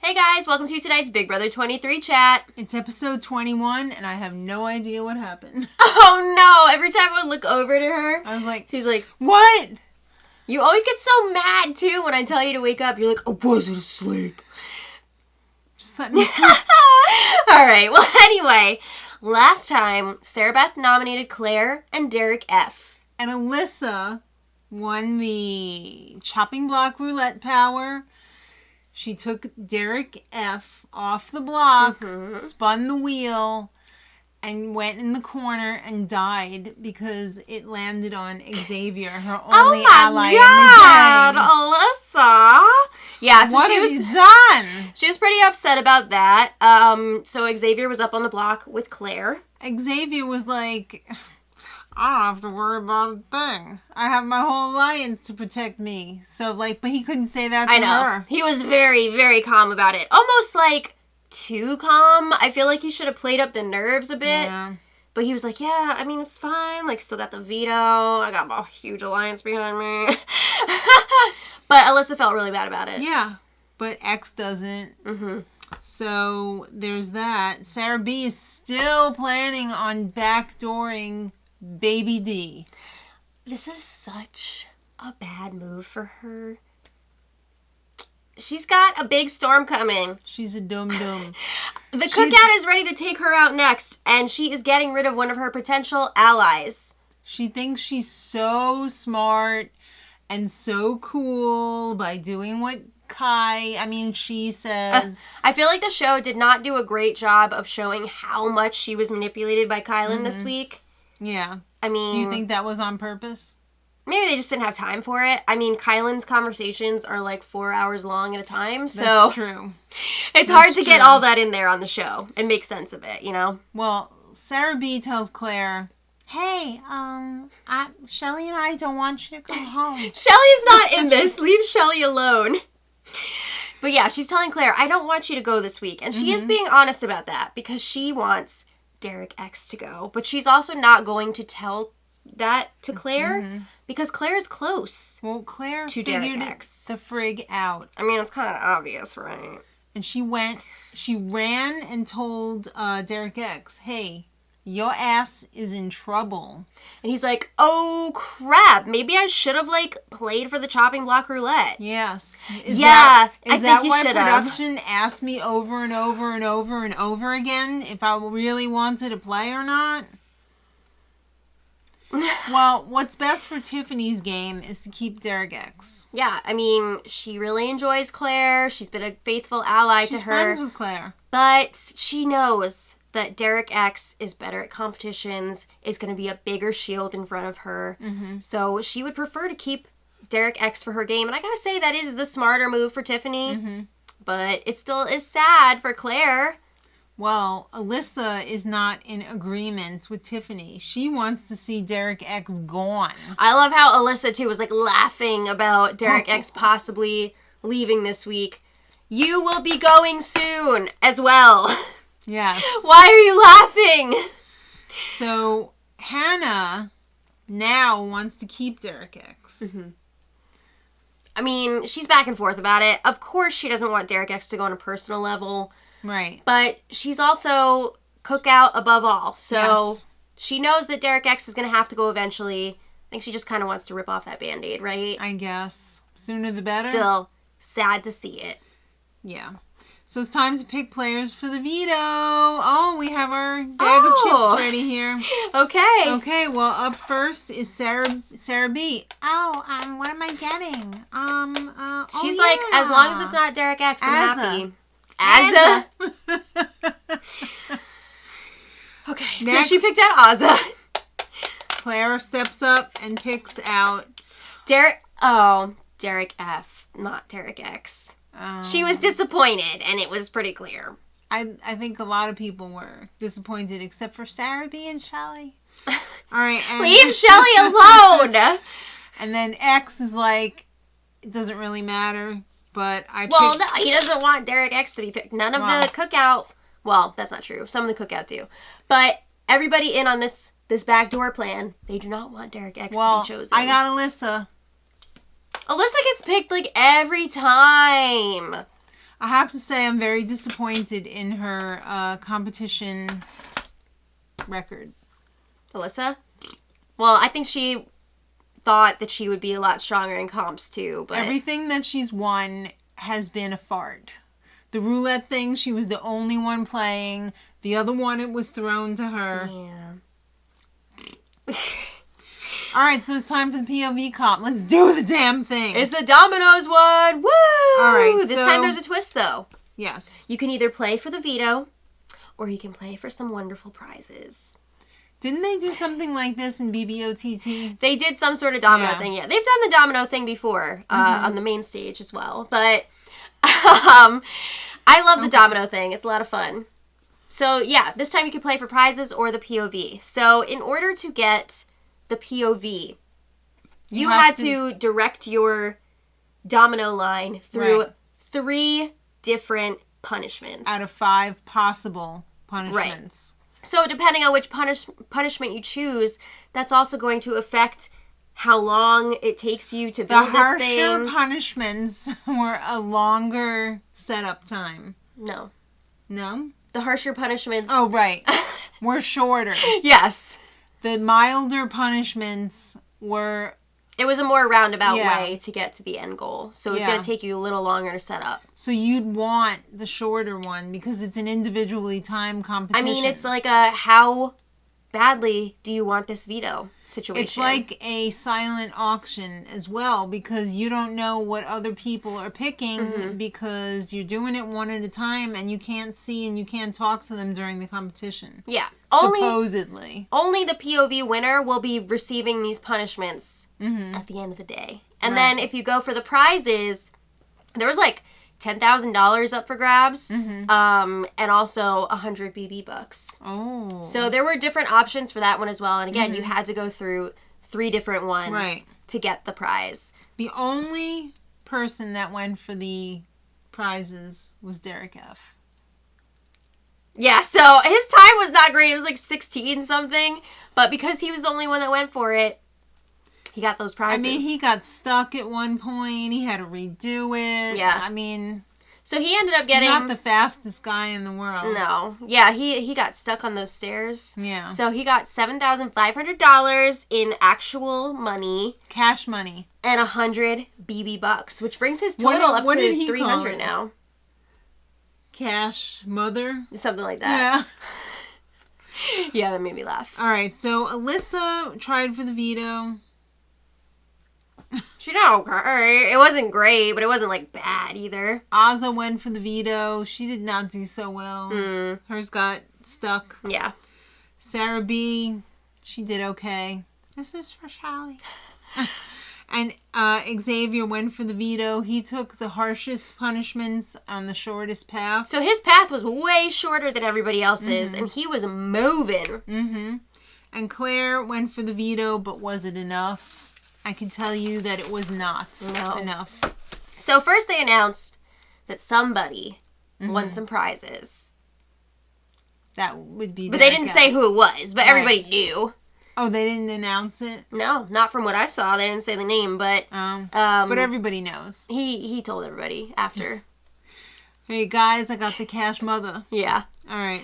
Hey guys, welcome to tonight's Big Brother 23 chat. It's episode 21 and I have no idea what happened. Oh no, every time I would look over to her, I was like, she's like, what? You always get so mad too when I tell you to wake up. You're like, I wasn't asleep. Just let me sleep. Alright, well anyway, last time, Sarah Beth nominated Claire and Derek F. And Alyssa won the chopping block roulette power. She took Derek F off the block, spun the wheel, and went in the corner and died because it landed on Xavier, her only ally in the game. Alyssa! Yeah, so what have you done? She was pretty upset about that. So Xavier was up on the block with Claire. Xavier was like, I don't have to worry about a thing. I have my whole alliance to protect me. So, like, but he couldn't say that to her. He was very, very calm about it. Almost, like, too calm. I feel like he should have played up the nerves a bit. Yeah. But he was like, yeah, I mean, it's fine. Like, still got the veto. I got a huge alliance behind me. But Alyssa felt really bad about it. Yeah, but X doesn't. So, there's that. Sarah B is still planning on backdooring Baby D. This is such a bad move for her. She's got a big storm coming. She's a dum-dum. The cookout is ready to take her out next, and she is getting rid of one of her potential allies. She thinks she's so smart and so cool by doing what she says. I feel like the show did not do a great job of showing how much she was manipulated by Kylan this week. Yeah. I mean... Do you think that was on purpose? Maybe they just didn't have time for it. I mean, Kylan's conversations are like 4 hours long at a time, so... That's true. It's hard to get all that in there on the show and make sense of it, you know? Well, Sarah B tells Claire, hey, Shelly and I don't want you to go home. Shelly's not in this. Leave Shelly alone. But yeah, she's telling Claire, I don't want you to go this week. And she is being honest about that because she wants Derek X to go. But she's also not going to tell that to Claire because Claire is close. Well, Claire to figured Derek X. the frig out. I mean, it's kind of obvious, right? And she ran and told Derek X, hey, your ass is in trouble. And he's like, oh, crap. Maybe I should have, like, played for the chopping block roulette. Yes. I think you why should have. Production asked me over and over and over and over again if I really wanted to play or not? Well, what's best for Tiffany's game is to keep Derek X. Yeah, I mean, she really enjoys Claire. She's been a faithful ally to her. She's friends with Claire. But she knows that Derek X is better at competitions, is going to be a bigger shield in front of her. So she would prefer to keep Derek X for her game. And I gotta say, that is the smarter move for Tiffany. But it still is sad for Claire. Well, Alyssa is not in agreement with Tiffany. She wants to see Derek X gone. I love how Alyssa, too, was like laughing about Derek X possibly leaving this week. You will be going soon as well. Yes. Why are you laughing? So, Hannah now wants to keep Derek X. I mean, she's back and forth about it. Of course she doesn't want Derek X to go on a personal level. Right. But she's also cookout above all. So she knows that Derek X is going to have to go eventually. I think she just kind of wants to rip off that Band-Aid, right? I guess. Sooner the better. Still, sad to see it. Yeah. So it's time to pick players for the veto. Oh, we have our bag of chips ready here. Okay. Okay, well, up first is Sarah B. Oh, what am I getting? She's like, as long as it's not Derek X, I'm happy. Azza. Okay, Next, so she picked out Azza. Claire steps up and picks out Derek F, not Derek X. She was disappointed, and it was pretty clear. I think a lot of people were disappointed, except for Sarah B and Shelly. All right. Leave Shelly alone! And then X is like, it doesn't really matter, but no, he doesn't want Derek X to be picked. None of the cookout... Well, that's not true. Some of the cookout do. But everybody in on this backdoor plan, they do not want Derek X to be chosen. I got Alyssa. Alyssa gets picked, like, every time. I have to say I'm very disappointed in her competition record. Alyssa? Well, I think she thought that she would be a lot stronger in comps too, but everything that she's won has been a fart. The roulette thing, she was the only one playing. The other one, it was thrown to her. Yeah. All right, so it's time for the POV comp. Let's do the damn thing. It's the Dominoes one. Woo! All right, this time there's a twist, though. Yes. You can either play for the veto, or you can play for some wonderful prizes. Didn't they do something like this in BBOTT? They did some sort of domino thing, yeah. They've done the domino thing before on the main stage as well. But I love the domino thing. It's a lot of fun. So, yeah, this time you can play for prizes or the POV. So, in order to get the POV, you had to direct your domino line through 3 different punishments. Out of 5 possible punishments. Right. So depending on which punishment you choose, that's also going to affect how long it takes you to build this thing. The harsher punishments were a longer setup time. No. No? The harsher punishments... Oh, right. Were shorter. Yes. The milder punishments were... It was a more roundabout way to get to the end goal. So it's going to take you a little longer to set up. So you'd want the shorter one because it's an individually timed competition. I mean, it's like a how badly do you want this veto situation. It's like a silent auction as well because you don't know what other people are picking because you're doing it one at a time and you can't see and you can't talk to them during the competition. Yeah. Supposedly. Only the POV winner will be receiving these punishments at the end of the day. And then if you go for the prizes, there was like $10,000 up for grabs, and also 100 BB bucks. Oh. So there were different options for that one as well. And again, you had to go through 3 different ones to get the prize. The only person that went for the prizes was Derek F. Yeah, so his time was not great. It was like 16 something, but because he was the only one that went for it, he got those prizes. I mean, he got stuck at one point. He had to redo it. Yeah. I mean... So he ended up getting... Not the fastest guy in the world. No. Yeah, he got stuck on those stairs. Yeah. So he got $7,500 in actual money. Cash money. And 100 BB bucks, which brings his total up to 300 now. Cash mother? Something like that. Yeah. Yeah, that made me laugh. All right, so Alyssa tried for the veto. She did okay. It wasn't great, but it wasn't, like, bad either. Azza went for the veto. She did not do so well. Hers got stuck. Yeah. Sarah B., she did okay. This is for Sally. And Xavier went for the veto. He took the harshest punishments on the shortest path. So his path was way shorter than everybody else's, and he was moving. And Claire went for the veto, but was it enough? I can tell you that it was not enough. So first they announced that somebody won some prizes. That would be But they didn't say who it was, but everybody knew. Oh, they didn't announce it? No, not from what I saw. They didn't say the name, but... but everybody knows. He told everybody after. Hey, guys, I got the cash mother. Yeah. All right.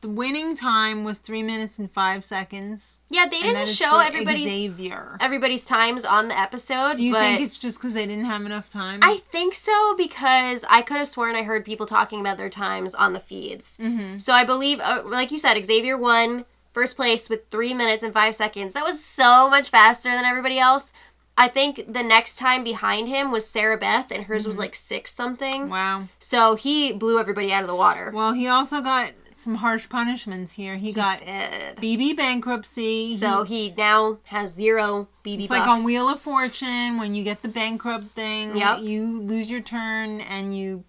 The winning time was 3 minutes and 5 seconds. Yeah, they didn't show Xavier. everybody's times on the episode. Do you think it's just because they didn't have enough time? I think so, because I could have sworn I heard people talking about their times on the feeds. So I believe, like you said, Xavier won first place with 3 minutes and 5 seconds. That was so much faster than everybody else. I think the next time behind him was Sarah Beth, and hers was like 6 something. Wow. So he blew everybody out of the water. Well, he also got some harsh punishments here. He got BB bankruptcy. So he now has 0 BB It's bucks. like on Wheel of Fortune, when you get the bankrupt thing, you lose your turn and you...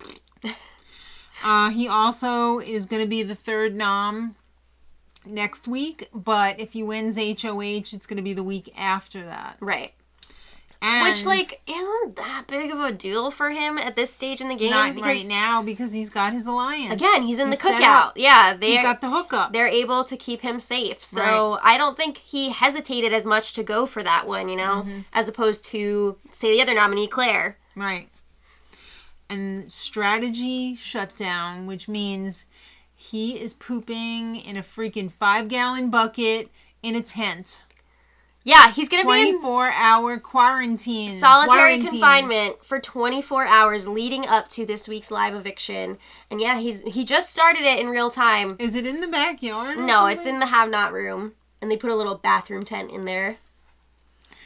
he also is going to be the 3rd nom next week, but if he wins HOH, it's going to be the week after that. Right. And which, like, isn't that big of a deal for him at this stage in the game? Not right now, because he's got his alliance. Again, he's in the cookout. Yeah, he's got the hookup. They're able to keep him safe. So I don't think he hesitated as much to go for that one, you know, as opposed to, say, the other nominee, Claire. Right. and strategy shutdown, which means he is pooping in a freaking 5-gallon bucket in a tent. Yeah, he's going to be in 24-hour quarantine. Solitary confinement for 24 hours leading up to this week's live eviction. And yeah, he just started it in real time. Is it in the backyard? No, something? It's in the have-not room. And they put a little bathroom tent in there.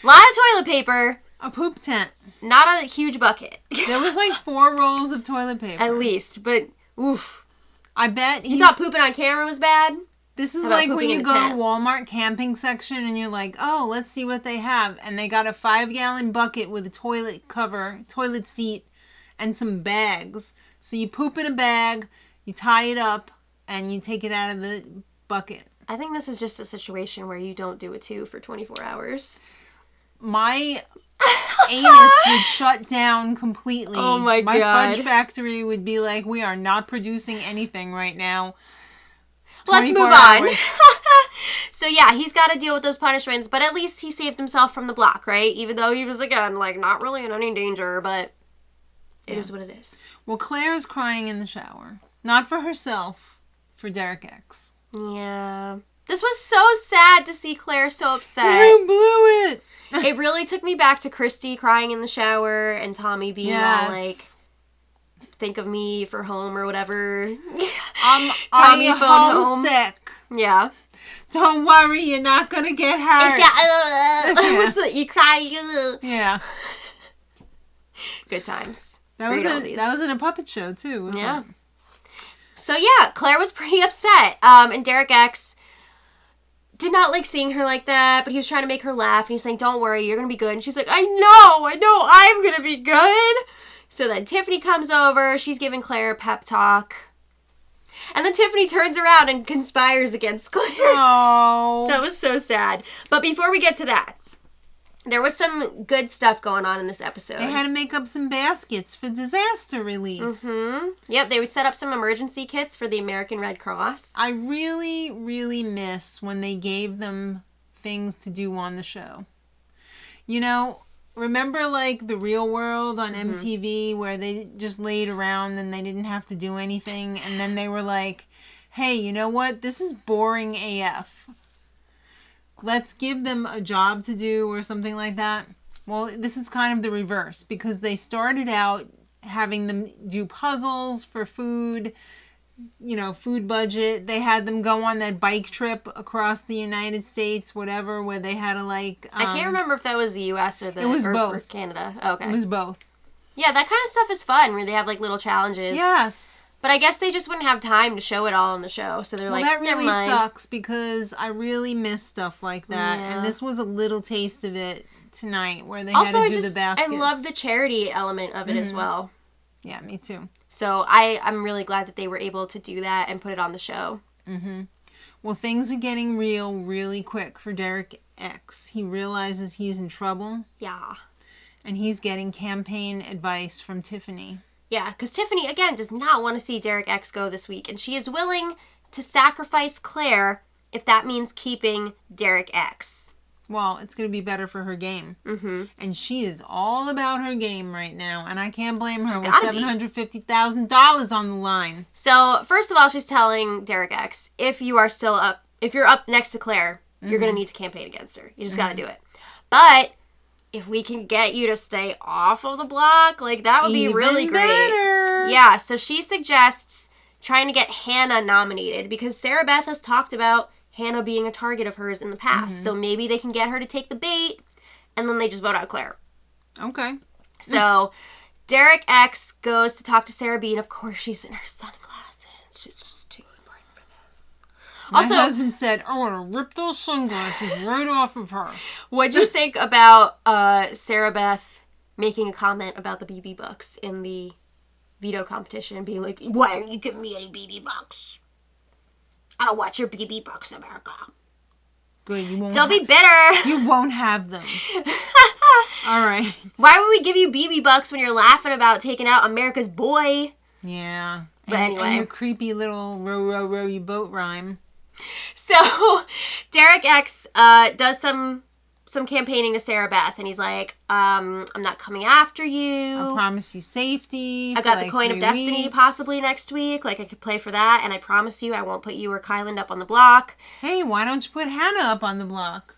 A lot of toilet paper. A poop tent. Not a huge bucket. There was like 4 rolls of toilet paper. At least, but oof. I bet you thought pooping on camera was bad? This is like when you go to Walmart camping section and you're like, oh, let's see what they have. And they got a 5-gallon bucket with a toilet cover, toilet seat, and some bags. So you poop in a bag, you tie it up, and you take it out of the bucket. I think this is just a situation where you don't do it too for 24 hours. My anus would shut down completely. Oh my God. My fudge factory would be like, we are not producing anything right now. Let's move on. So yeah, he's got to deal with those punishments, but at least he saved himself from the block, right? Even though he was, again, like, not really in any danger, but it is what it is. Well, Claire's crying in the shower. Not for herself, for Derek X. Yeah. This was so sad to see Claire so upset. You blew it! It really took me back to Christy crying in the shower and Tommy being all like, think of me for home or whatever. Tommy phoned homesick. Home. Yeah. Don't worry, you're not going to get hurt. You cry. Yeah. Good times. That was in a puppet show, too, wasn't it? So, yeah, Claire was pretty upset. And Derek X did not like seeing her like that, but he was trying to make her laugh. And he was saying, don't worry, you're going to be good. And she's like, I know, I'm going to be good. So then Tiffany comes over. She's giving Claire a pep talk. And then Tiffany turns around and conspires against Claire. Oh. That was so sad. But before we get to that, there was some good stuff going on in this episode. They had to make up some baskets for disaster relief. Mm-hmm. Yep, they would set up some emergency kits for the American Red Cross. I really, really miss when they gave them things to do on the show. You know, remember like The Real World on MTV where they just laid around and they didn't have to do anything, and then they were like, hey, you know what? This is boring AF. Let's give them a job to do or something like that. Well, this is kind of the reverse because they started out having them do puzzles for food, you know, food budget. They had them go on that bike trip across the United States, whatever, where they had to like... I can't remember if that was the U.S. or both. Canada. Oh, okay. It was both. Yeah, that kind of stuff is fun where they have like little challenges. Yes. But I guess they just wouldn't have time to show it all on the show. So they're like, that really never mind. Sucks because I really miss stuff like that. Yeah. And this was a little taste of it tonight where they had to do the baskets. I love the charity element of it as well. Yeah, me too. So I'm really glad that they were able to do that and put it on the show. Mm-hmm. Well, things are getting real really quick for Derek X. He realizes he's in trouble. Yeah. And he's getting campaign advice from Tiffany. Yeah, because Tiffany, again, does not want to see Derek X go this week. And she is willing to sacrifice Claire if that means keeping Derek X. Well, it's going to be better for her game. Mm-hmm. And she is all about her game right now. And I can't blame her with $750,000 on the line. So, first of all, she's telling Derek X, if you're up next to Claire, you're going to need to campaign against her. You just got to do it. But if we can get you to stay off of the block, like, that would be really great. Better. Yeah, so she suggests trying to get Hannah nominated because Sarah Beth has talked about Hannah being a target of hers in the past. So maybe they can get her to take the bait, and then they just vote out Claire. Okay. So Derek X goes to talk to Sarah B, and of course she's in her sunglasses. She's just too important for this. My husband said, I want to rip those sunglasses right off of her. What'd you think about Sarah Beth making a comment about the BB bucks in the veto competition and being like, why aren't you giving me any BB bucks? I don't want your BB bucks, America. Good, you won't. Don't be bitter. You won't have them. All right. Why would we give you BB bucks when you're laughing about taking out America's boy? Yeah. But anyway. And your creepy little row, row, row, you boat rhyme. So, Derek X does some some campaigning to Sarah Beth, and he's like, I'm not coming after you. I promise you safety. I got the Coin of Destiny possibly next week. Like, I could play for that, and I promise you I won't put you or Kyland up on the block. Hey, why don't you put Hannah up on the block?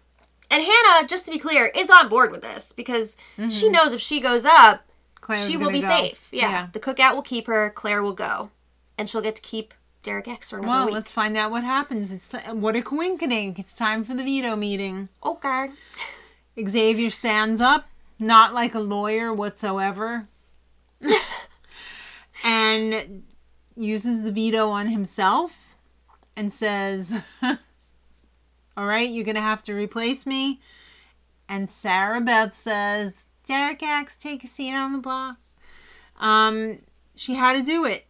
And Hannah, just to be clear, is on board with this because she knows if she goes up, Claire's she will be go. safe. Yeah. The cookout will keep her. Claire will go. And she'll get to keep Derek X for another week. Well, let's find out what happens. What a coinkydink. It's time for the veto meeting. Okay. Xavier stands up, not like a lawyer whatsoever, and uses the veto on himself and says, all right, you're going to have to replace me. And Sarah Beth says, Derek X, take a seat on the block. She had to do it.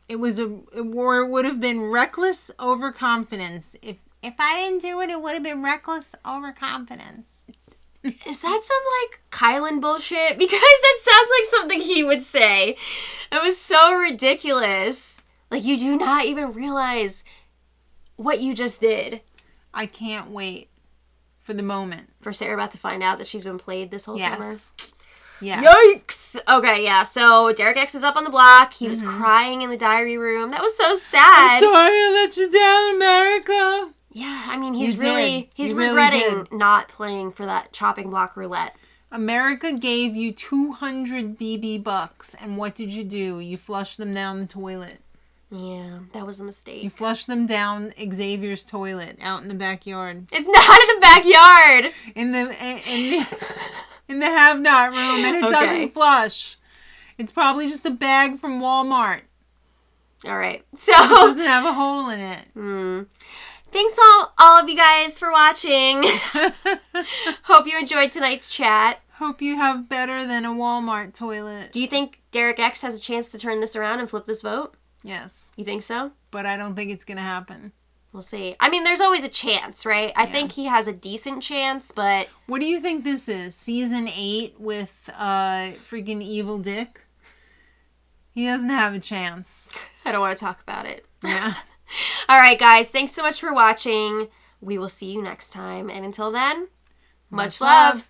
It would have been reckless overconfidence. If I didn't do it, it would have been reckless overconfidence. Is that some, like, Kylan bullshit? Because that sounds like something he would say. It was so ridiculous. Like, you do not even realize what you just did. I can't wait for the moment. For Sarah Beth to find out that she's been played this whole summer. Yes. Yikes! Okay, yeah, so Derek X is up on the block. He was crying in the diary room. That was so sad. I'm sorry I let you down, America. Yeah, I mean, he's regretting not playing for that chopping block roulette. America gave you 200 BB bucks, and what did you do? You flushed them down the toilet. Yeah, that was a mistake. You flushed them down Xavier's toilet out in the backyard. It's not in the backyard. In the have-not room, and it doesn't flush. It's probably just a bag from Walmart. All right, so it doesn't have a hole in it. Thanks all of you guys for watching. Hope you enjoyed tonight's chat. Hope you have better than a Walmart toilet. Do you think Derek X has a chance to turn this around and flip this vote? Yes. You think so? But I don't think it's going to happen. We'll see. I mean, there's always a chance, right? I think he has a decent chance, but... What do you think this is? Season 8 with freaking Evil Dick? He doesn't have a chance. I don't want to talk about it. Yeah. All right, guys. Thanks so much for watching. We will see you next time. And until then, much love.